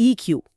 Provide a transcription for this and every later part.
EQ।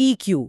EQ,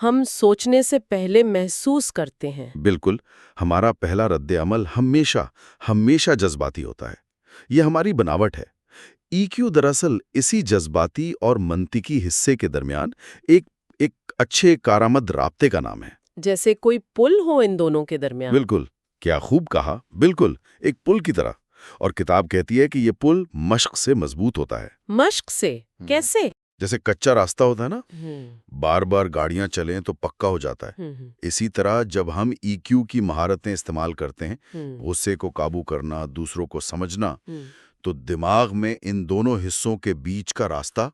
ہم سوچنے سے پہلے محسوس کرتے ہیں۔ بالکل، ہمارا پہلا رد عمل ہمیشہ جذباتی ہوتا ہے۔ یہ ہماری بناوٹ ہے۔ ای کیو دراصل اسی جذباتی اور منطقی حصے کے درمیان ایک اچھے کارآمد رابطے کا نام ہے۔ جیسے کوئی پل ہو ان دونوں کے درمیان۔ بالکل، کیا خوب کہا، بالکل ایک پل کی طرح۔ اور کتاب کہتی ہے کہ یہ پل مشق سے مضبوط ہوتا ہے۔ مشق سے؟ کیسے؟ جیسے کچا راستہ ہوتا ہے نا، بار بار گاڑیاں چلیں تو پکا ہو جاتا ہے۔ اسی طرح جب ہم ای کیو کی مہارتیں استعمال کرتے ہیں، غصے کو قابو کرنا، دوسروں کو سمجھنا، تو دماغ میں ان دونوں حصوں کے بیچ کا راستہ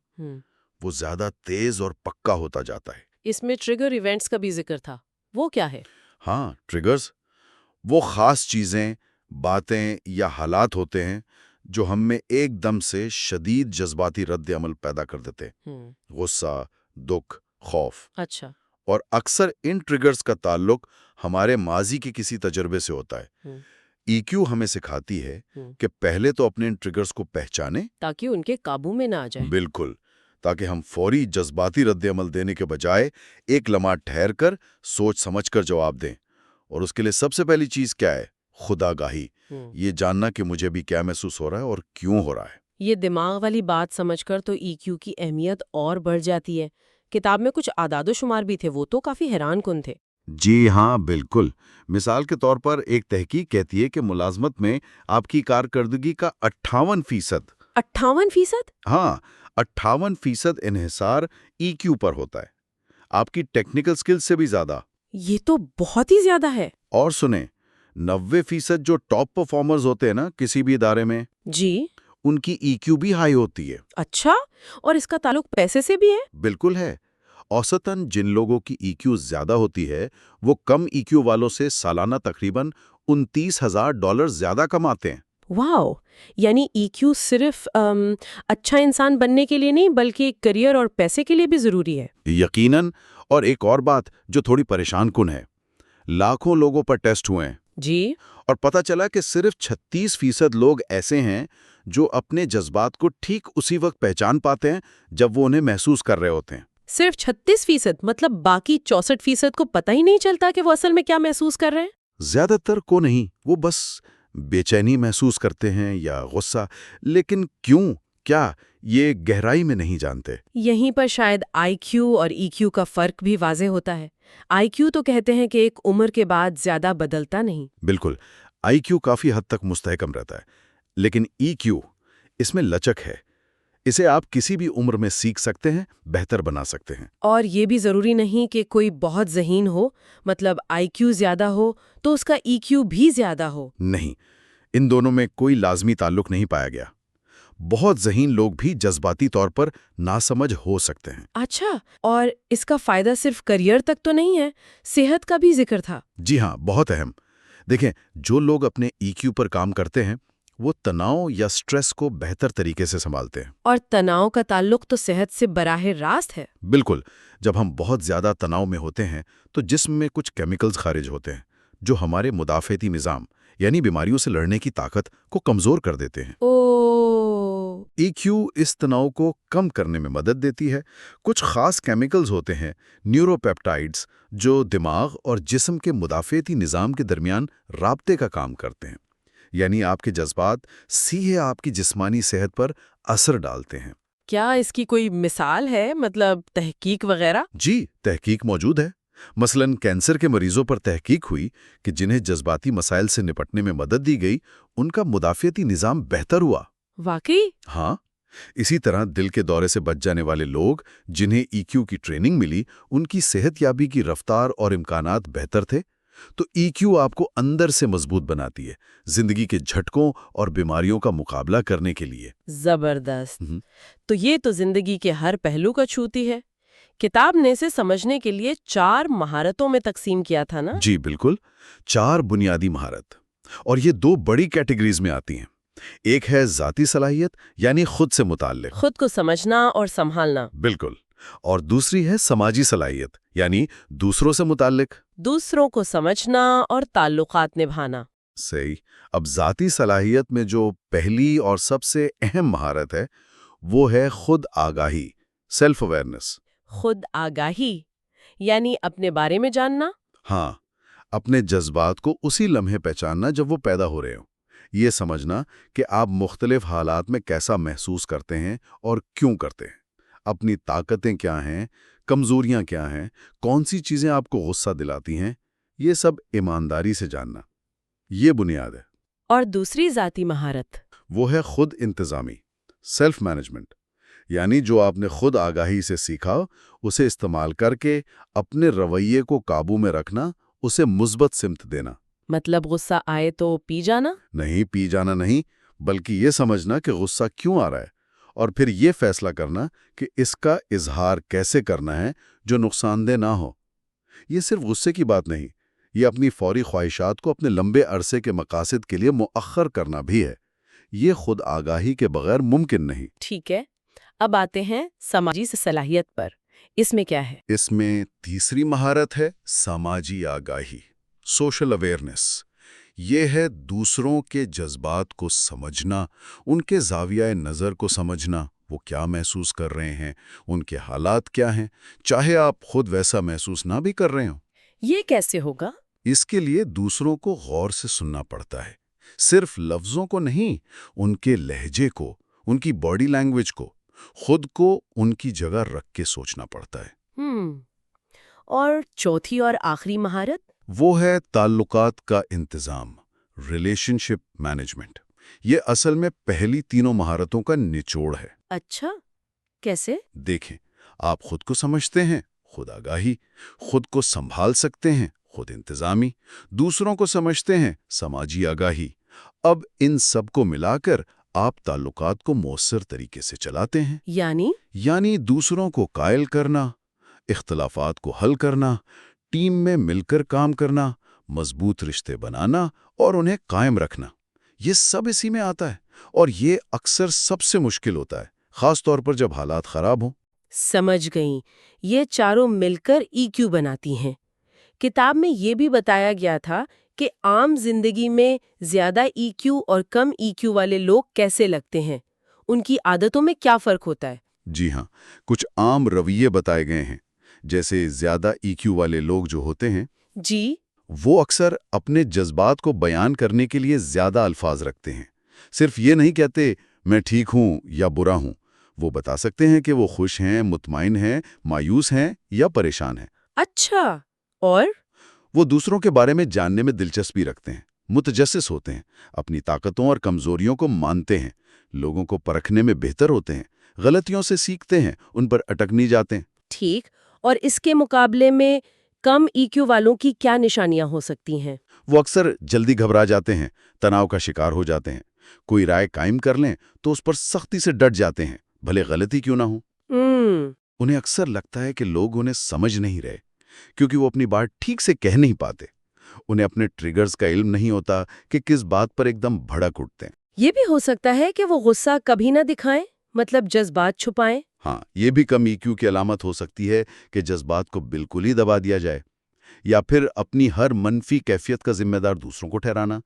وہ زیادہ تیز اور پکا ہوتا جاتا ہے۔ اس میں ٹریگر ایونٹس کا بھی ذکر تھا، وہ کیا ہے؟ ہاں، ٹریگرز وہ خاص چیزیں، باتیں یا حالات ہوتے ہیں جو ہم میں ایک دم سے شدید جذباتی رد عمل پیدا کر دیتے ہیں۔ غصہ، دکھ، خوف۔ اچھا۔ اور اکثر ان ٹریگرز کا تعلق ہمارے ماضی کے کسی تجربے سے ہوتا ہے۔ ای کیو ہمیں سکھاتی ہے کہ پہلے تو اپنے ان ٹریگرز کو پہچانیں تاکہ ان کے قابو میں نہ آ جائے۔ بالکل، تاکہ ہم فوری جذباتی رد عمل دینے کے بجائے ایک لمحہ ٹھہر کر سوچ سمجھ کر جواب دیں۔ اور اس کے لیے سب سے پہلی چیز کیا ہے؟ خودآگاہی۔ یہ جاننا کہ مجھے بھی کیا محسوس ہو رہا ہے اور کیوں ہو رہا ہے۔ یہ دماغ والی بات سمجھ کر تو ای کیو کی اہمیت اور بڑھ جاتی ہے۔ کتاب میں کچھ اعداد و شمار بھی تھے، وہ تو کافی حیران کن تھے۔ جی ہاں، بالکل۔ مثال کے طور پر ایک تحقیق کہتی ہے کہ ملازمت میں آپ کی کارکردگی کا 58%۔ 58%؟ ہاں، 58% انحصار ای کیو پر ہوتا ہے، آپ کی ٹیکنیکل سکل سے بھی زیادہ۔ یہ تو بہت ہی زیادہ ہے۔ اور سنیں، 90% جو ٹاپ پرفارمرز ہوتے ہیں نا کسی بھی ادارے میں، جی، ان کی ای کیو بھی ہائی ہوتی ہے۔ اچھا، اور اس کا تعلق پیسے سے بھی ہے؟ بالکل ہے۔ اوسطاً جن لوگوں کی ای کیو زیادہ ہوتی ہے وہ کم ای کیو والوں سے سالانہ تقریباً $29,000 زیادہ کماتے ہیں۔ واو، یعنی ای کیو صرف اچھا انسان بننے کے لیے نہیں بلکہ کریئر اور پیسے کے لیے بھی ضروری ہے۔ یقیناً۔ اور ایک اور بات جو تھوڑی پریشان کن ہے، لاکھوں لوگوں پر ٹیسٹ ہوئے ہیں، جی، اور پتہ چلا کہ صرف 36% لوگ ایسے ہیں جو اپنے جذبات کو ٹھیک اسی وقت پہچان پاتے ہیں جب وہ انہیں محسوس کر رہے ہوتے ہیں۔ صرف 36%؟ مطلب باقی 64% کو پتہ ہی نہیں چلتا کہ وہ اصل میں کیا محسوس کر رہے ہیں؟ زیادہ تر کو نہیں، وہ بس بے چینی محسوس کرتے ہیں یا غصہ، لیکن کیوں، کیا، یہ گہرائی میں نہیں جانتے۔ یہیں پر شاید آئی کیو اور ای کیو کا فرق بھی واضح ہوتا ہے۔ آئی کیو تو کہتے ہیں کہ ایک عمر کے بعد زیادہ بدلتا نہیں۔ بالکل، آئی کیو کافی حد تک مستحکم رہتا ہے، لیکن ای کیو، اس میں لچک ہے۔ اسے آپ کسی بھی عمر میں سیکھ سکتے ہیں، بہتر بنا سکتے ہیں۔ اور یہ بھی ضروری نہیں کہ کوئی بہت ذہین ہو، مطلب آئی کیو زیادہ ہو تو اس کا ای کیو بھی زیادہ ہو۔ نہیں، ان دونوں میں کوئی لازمی تعلق نہیں پایا گیا۔ بہت ذہین لوگ بھی جذباتی طور پر ناسمجھ ہو سکتے ہیں۔ اچھا، اور اس کا فائدہ صرف کریئر تک تو نہیں ہے، صحت کا بھی ذکر تھا۔ جی ہاں، بہت اہم۔ دیکھیں، جو لوگ اپنے ای کیو پر کام کرتے ہیں وہ تناؤ یا سٹریس کو بہتر طریقے سے سنبھالتے ہیں۔ اور تناؤ کا تعلق تو صحت سے براہ راست ہے۔ بالکل، جب ہم بہت زیادہ تناؤ میں ہوتے ہیں تو جسم میں کچھ کیمیکلز خارج ہوتے ہیں جو ہمارے مدافعتی نظام یعنی بیماریوں سے لڑنے کی طاقت کو کمزور کر دیتے ہیں۔ ای کیو اس تناؤ کو کم کرنے میں مدد دیتی ہے۔ کچھ خاص کیمیکلز ہوتے ہیں، نیوروپیپٹائڈز، جو دماغ اور جسم کے مدافعتی نظام کے درمیان رابطے کا کام کرتے ہیں، یعنی آپ کے جذبات سیدھے آپ کی جسمانی صحت پر اثر ڈالتے ہیں۔ کیا اس کی کوئی مثال ہے، مطلب تحقیق وغیرہ؟ جی، تحقیق موجود ہے۔ مثلاً کینسر کے مریضوں پر تحقیق ہوئی کہ جنہیں جذباتی مسائل سے نپٹنے میں مدد دی گئی، ان کا مدافعتی نظام بہتر ہوا۔ واقعی؟ ہاں، اسی طرح دل کے دورے سے بچ جانے والے لوگ جنہیں ای کیو کی ٹریننگ ملی، ان کی صحت یابی کی رفتار اور امکانات بہتر تھے۔ تو ای کیو آپ کو اندر سے مضبوط بناتی ہے، زندگی کے جھٹکوں اور بیماریوں کا مقابلہ کرنے کے لیے۔ زبردست۔ تو یہ تو زندگی کے ہر پہلو کا چھوتی ہے۔ کتاب نے اسے سمجھنے کے لیے 4 مہارتوں میں تقسیم کیا تھا نا؟ جی بالکل، 4 بنیادی مہارت، اور یہ 2 بڑی کیٹیگریز میں آتی ہیں۔ ایک ہے ذاتی صلاحیت، یعنی خود سے متعلق، خود کو سمجھنا اور سنبھالنا۔ بالکل، اور دوسری ہے سماجی صلاحیت، یعنی دوسروں سے متعلق، دوسروں کو سمجھنا اور تعلقات نبھانا۔ صحیح۔ اب ذاتی صلاحیت میں جو پہلی اور سب سے اہم مہارت ہے وہ ہے خود آگاہی، سیلف اویئرنس۔ خود آگاہی یعنی اپنے بارے میں جاننا؟ ہاں، اپنے جذبات کو اسی لمحے پہچاننا جب وہ پیدا ہو رہے ہوں۔ یہ سمجھنا کہ آپ مختلف حالات میں کیسا محسوس کرتے ہیں اور کیوں کرتے ہیں، اپنی طاقتیں کیا ہیں، کمزوریاں کیا ہیں، کون سی چیزیں آپ کو غصہ دلاتی ہیں، یہ سب ایمانداری سے جاننا، یہ بنیاد ہے۔ اور دوسری ذاتی مہارت؟ وہ ہے خود انتظامی، سیلف مینجمنٹ، یعنی جو آپ نے خود آگاہی سے سیکھا اسے استعمال کر کے اپنے رویے کو قابو میں رکھنا، اسے مثبت سمت دینا۔ مطلب غصہ آئے تو پی جانا؟ نہیں پی جانا نہیں، بلکہ یہ سمجھنا کہ غصہ کیوں آ رہا ہے، اور پھر یہ فیصلہ کرنا کہ اس کا اظہار کیسے کرنا ہے جو نقصان دہ نہ ہو۔ یہ صرف غصے کی بات نہیں، یہ اپنی فوری خواہشات کو اپنے لمبے عرصے کے مقاصد کے لیے مؤخر کرنا بھی ہے۔ یہ خود آگاہی کے بغیر ممکن نہیں۔ ٹھیک ہے، اب آتے ہیں سماجی صلاحیت پر۔ اس میں کیا ہے؟ اس میں تیسری مہارت ہے سماجی آگاہی، سوشل اویئرنیس۔ یہ ہے دوسروں کے جذبات کو سمجھنا، ان کے زاویہ نظر کو سمجھنا، وہ کیا محسوس کر رہے ہیں، ان کے حالات کیا ہیں، چاہے آپ خود ویسا محسوس نہ بھی کر رہے ہوں۔ یہ کیسے ہوگا؟ اس کے لیے دوسروں کو غور سے سننا پڑتا ہے، صرف لفظوں کو نہیں، ان کے لہجے کو، ان کی باڈی لینگویج کو، خود کو ان کی جگہ رکھ کے سوچنا پڑتا ہے۔ اور چوتھی اور آخری مہارت؟ وہ ہے تعلقات کا انتظام، ریلیشن شپ مینجمنٹ۔ یہ اصل میں پہلی تینوں مہارتوں کا نچوڑ ہے۔ اچھا، کیسے؟ دیکھیں، آپ خود کو سمجھتے ہیں، خود آگاہی، خود کو سنبھال سکتے ہیں، خود انتظامی، دوسروں کو سمجھتے ہیں، سماجی آگاہی۔ اب ان سب کو ملا کر آپ تعلقات کو مؤثر طریقے سے چلاتے ہیں، یعنی دوسروں کو قائل کرنا، اختلافات کو حل کرنا، ٹیم میں مل کر کام کرنا، مضبوط رشتے بنانا اور انہیں قائم رکھنا۔ یہ سب اسی میں آتا ہے، اور یہ اکثر سب سے مشکل ہوتا ہے، خاص طور پر جب حالات خراب ہوں۔ سمجھ گئیں، یہ چاروں مل کر EQ بناتی ہیں۔ کتاب میں یہ بھی بتایا گیا تھا کہ عام زندگی میں زیادہ EQ اور کم EQ والے لوگ کیسے لگتے ہیں، ان کی عادتوں میں کیا فرق ہوتا ہے؟ جی ہاں، کچھ عام رویے بتائے گئے ہیں، جیسے زیادہ EQ والے لوگ جو ہوتے ہیں جی، وہ اکثر اپنے جذبات کو بیان کرنے کے لیے زیادہ الفاظ رکھتے ہیں۔ صرف یہ نہیں کہتے میں ٹھیک ہوں یا برا ہوں، وہ بتا سکتے ہیں کہ وہ خوش ہیں، مطمئن ہیں، مایوس ہیں یا پریشان ہیں۔ اچھا، اور وہ دوسروں کے بارے میں جاننے میں دلچسپی رکھتے ہیں، متجسس ہوتے ہیں، اپنی طاقتوں اور کمزوریوں کو مانتے ہیں، لوگوں کو پرکھنے میں بہتر ہوتے ہیں، غلطیوں سے سیکھتے ہیں، ان پر اٹک نہیں جاتے ہیں۔ ٹھیک، اور اس کے مقابلے میں کم EQ والوں کی کیا نشانیاں ہو سکتی ہیں؟ وہ اکثر جلدی گھبرا جاتے ہیں، تناؤ کا شکار ہو جاتے ہیں، کوئی رائے قائم کر لیں تو اس پر سختی سے ڈٹ جاتے ہیں، بھلے غلطی کیوں نہ ہو۔ انہیں اکثر لگتا ہے کہ لوگ انہیں سمجھ نہیں رہے، کیونکہ وہ اپنی بات ٹھیک سے کہہ نہیں پاتے۔ انہیں اپنے ٹریگرز کا علم نہیں ہوتا کہ کس بات پر ایک دم بھڑک اٹھتے ہیں۔ یہ بھی ہو سکتا ہے کہ وہ غصہ کبھی نہ دکھائیں، مطلب جذبات چھپائیں۔ ہاں، یہ بھی کم EQ کی علامت ہو سکتی ہے کہ جذبات کو بالکل ہی دبا دیا جائے، یا پھر اپنی ہر منفی کیفیت کا ذمہ دار دوسروں کو ٹھہرانا،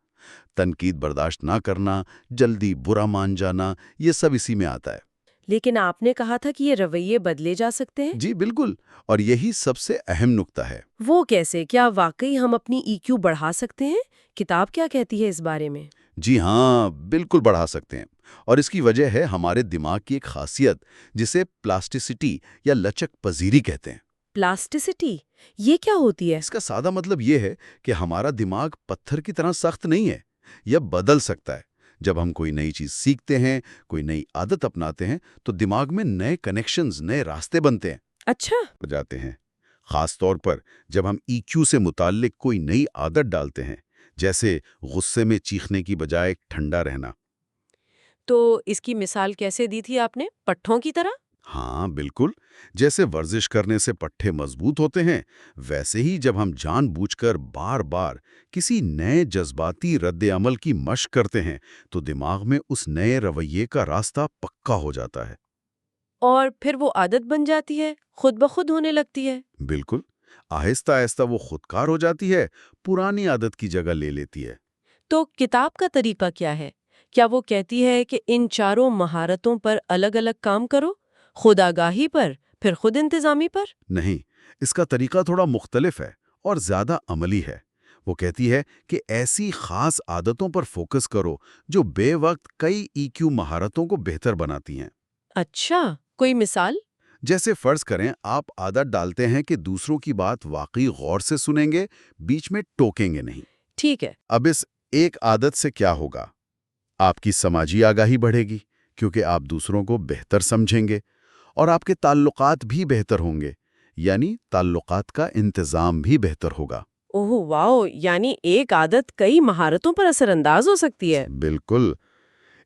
تنقید برداشت نہ کرنا، جلدی برا مان جانا، یہ سب اسی میں آتا ہے۔ لیکن آپ نے کہا تھا کہ یہ رویے بدلے جا سکتے ہیں؟ جی بالکل، اور یہی سب سے اہم نکتہ ہے۔ وہ کیسے؟ کیا واقعی ہم اپنی EQ بڑھا سکتے ہیں؟ کتاب کیا کہتی ہے اس بارے میں؟ جی ہاں، بالکل بڑھا سکتے ہیں، اور اس کی وجہ ہے ہمارے دماغ کی ایک خاصیت جسے پلاسٹیسٹی یا لچک پذیری کہتے ہیں۔ پلاسٹیسٹی، یہ کیا ہوتی ہے؟ اس کا سادہ مطلب یہ ہے کہ ہمارا دماغ پتھر کی طرح سخت نہیں ہے، یہ بدل سکتا ہے۔ جب ہم کوئی نئی چیز سیکھتے ہیں، کوئی نئی عادت اپناتے ہیں، تو دماغ میں نئے کنیکشنز، نئے راستے بنتے ہیں، اچھا، ہو جاتے ہیں۔ خاص طور پر جب ہم EQ سے متعلق کوئی نئی عادت ڈالتے ہیں، جیسے غصے میں چیخنے کی بجائے ٹھنڈا رہنا۔ تو اس کی مثال کیسے دی تھی آپ نے؟ پٹھوں کی طرح؟ ہاں بالکل، جیسے ورزش کرنے سے پٹھے مضبوط ہوتے ہیں، ویسے ہی جب ہم جان بوجھ کر بار بار کسی نئے جذباتی رد عمل کی مشق کرتے ہیں تو دماغ میں اس نئے رویے کا راستہ پکا ہو جاتا ہے۔ اور پھر وہ عادت بن جاتی ہے، خود بخود ہونے لگتی ہے؟ بالکل، آہستہ آہستہ وہ خودکار ہو جاتی ہے، پرانی عادت کی جگہ لے لیتی ہے۔ تو کتاب کا طریقہ کیا ہے؟ کیا وہ کہتی ہے کہ ان چاروں مہارتوں پر الگ الگ کام کرو؟ خود آگاہی پر، پھر خود انتظامی پر؟ نہیں، اس کا طریقہ تھوڑا مختلف ہے اور زیادہ عملی ہے۔ وہ کہتی ہے کہ ایسی خاص عادتوں پر فوکس کرو جو بے وقت کئی EQ مہارتوں کو بہتر بناتی ہیں۔ اچھا، کوئی مثال؟ جیسے فرض کریں آپ عادت ڈالتے ہیں کہ دوسروں کی بات واقعی غور سے سنیں گے، بیچ میں ٹوکیں گے نہیں۔ ٹھیک ہے۔ اب اس ایک عادت سے کیا ہوگا؟ آپ کی سماجی آگاہی بڑھے گی کیونکہ آپ دوسروں کو بہتر سمجھیں گے، اور آپ کے تعلقات بھی بہتر ہوں گے، یعنی تعلقات کا انتظام بھی بہتر ہوگا۔ اوہ واو، یعنی ایک عادت کئی مہارتوں پر اثر انداز ہو سکتی ہے۔ بالکل۔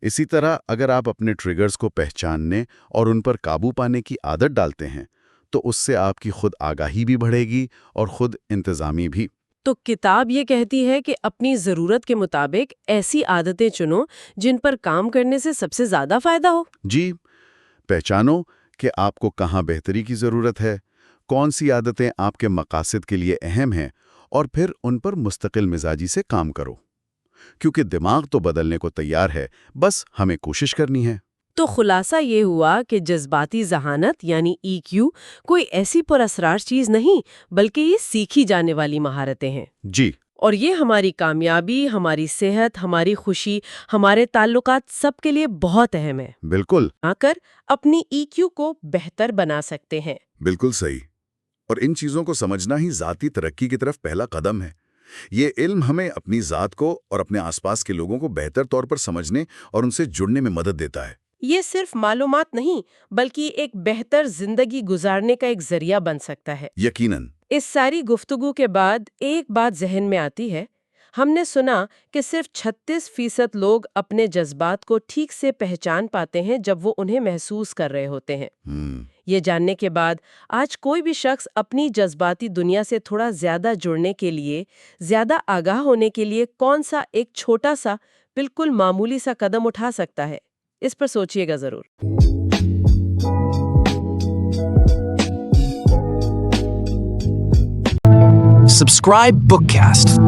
اسی طرح اگر آپ اپنے ٹریگرز کو پہچاننے اور ان پر قابو پانے کی عادت ڈالتے ہیں تو اس سے آپ کی خود آگاہی بھی بڑھے گی اور خود انتظامی بھی۔ تو کتاب یہ کہتی ہے کہ اپنی ضرورت کے مطابق ایسی عادتیں چنو جن پر کام کرنے سے سب سے زیادہ فائدہ ہو۔ جی، پہچانو کہ آپ کو کہاں بہتری کی ضرورت ہے، کون سی عادتیں آپ کے مقاصد کے لیے اہم ہیں، اور پھر ان پر مستقل مزاجی سے کام کرو، کیونکہ دماغ تو بدلنے کو تیار ہے، بس ہمیں کوشش کرنی ہے۔ تو خلاصہ یہ ہوا کہ جذباتی ذہانت یعنی EQ کوئی ایسی پر اسرار چیز نہیں، بلکہ یہ سیکھی جانے والی مہارتیں ہیں، جی، اور یہ ہماری کامیابی، ہماری صحت، ہماری خوشی، ہمارے تعلقات سب کے لیے بہت اہم ہے۔ بالکل، آ کر اپنی EQ کو بہتر بنا سکتے ہیں۔ بالکل صحیح۔ اور ان چیزوں کو سمجھنا ہی ذاتی ترقی کی طرف پہلا قدم ہے۔ یہ علم ہمیں اپنی ذات کو اور اپنے آس پاس کے لوگوں کو بہتر طور پر سمجھنے اور ان سے جڑنے میں مدد دیتا ہے۔ یہ صرف معلومات نہیں، بلکہ ایک بہتر زندگی گزارنے کا ایک ذریعہ بن سکتا ہے۔ یقیناً۔ اس ساری گفتگو کے بعد ایک بات ذہن میں آتی ہے۔ ہم نے سنا کہ صرف 36% لوگ اپنے جذبات کو ٹھیک سے پہچان پاتے ہیں جب وہ انہیں محسوس کر رہے ہوتے ہیں۔ یہ جاننے کے بعد آج کوئی بھی شخص اپنی جذباتی دنیا سے تھوڑا زیادہ جڑنے کے لیے، زیادہ آگاہ ہونے کے لیے کون سا ایک چھوٹا سا، بالکل معمولی سا قدم اٹھا سکتا ہے؟ اس پر سوچئے گا ضرور۔ Subscribe Bookcast.